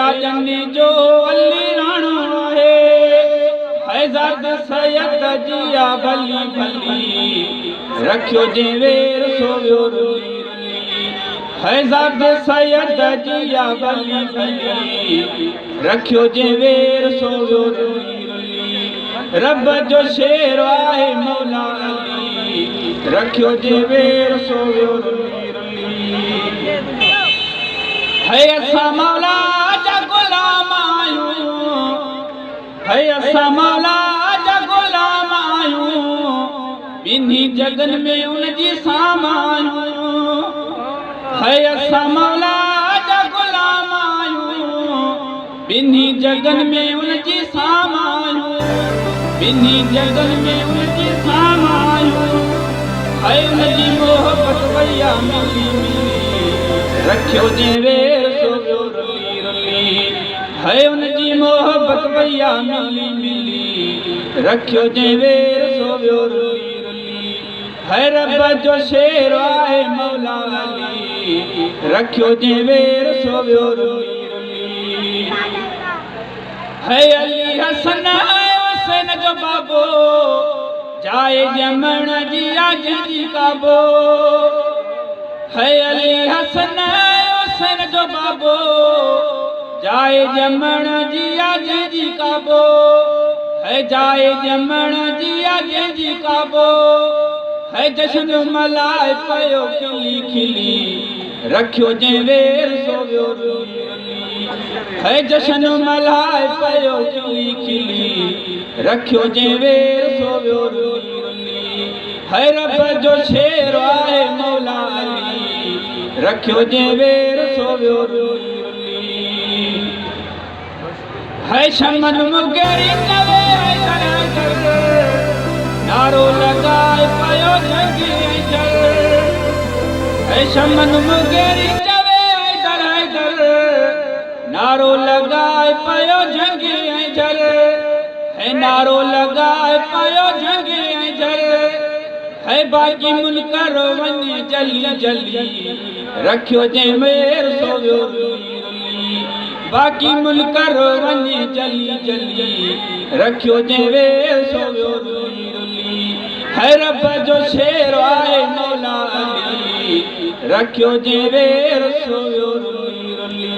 राजनी जो अली राणो है हैज़त सैयद जिया भली भली रखियो जे वेर सोवियो रुली रुली हैज़त सैयद जिया भली भली रखियो जे वेर सोवियो रुली रुली रब जो शेर आहे मौला अली रखियो जे वेर सोवियो रुली रुली है असां मौला जा गुलाम आयूं है असां मौला जा गुलाम आयूं बिन्ही जगन में उनजी सामायूं है असां मौला जा गुलाम आयूं बिन्ही जगन में उनजी सामायूं बिन्ही जगन में उनजी सामायूं है उनजी मोहब्बत वैया मिली मिली रखियो जे वेर सोवियो रुली रुली है उनजी मोहब्बत भैया मिली मिली रखियो जे वेर सोवियो रुली रुली है रब जो शेर आहे मौला अली रखियो जे वेर सोवियो रुली रुली है अली हसन हुसैन जो बाबो जाए जमण जी आजी काबो है अली हसन हुसैन जो बाबो जाए जमण जिया जी काबो है जाए जमण जिया जी काबो है जश्न मलाए पयो खिली खिली रखियो जे वेर सोवियो रुली रुली है जश्न मलाए पयो खिली खिली रखियो जे वेर सोवियो रुली रुली है रब जो शेर आहे मौला अली रखियो जे वेर सोवियो रुली रुली है शमन मुगेरी नवे नारो लगाए पयो जंगी जल है शमन मुगेरी नवे नारो लगाए पयो जंगी जल है नारो लगाए पयो जंगी जल है बाकी मुनकर वने जली जली रखियो जे वेर सोवियो रुली रुली बाकी मुनकर वने जली जली रखियो जे वेर सोवियो रुली रुली है रब जो शेर आहे मौला अली रखियो जे वेर सोवियो रुली रुली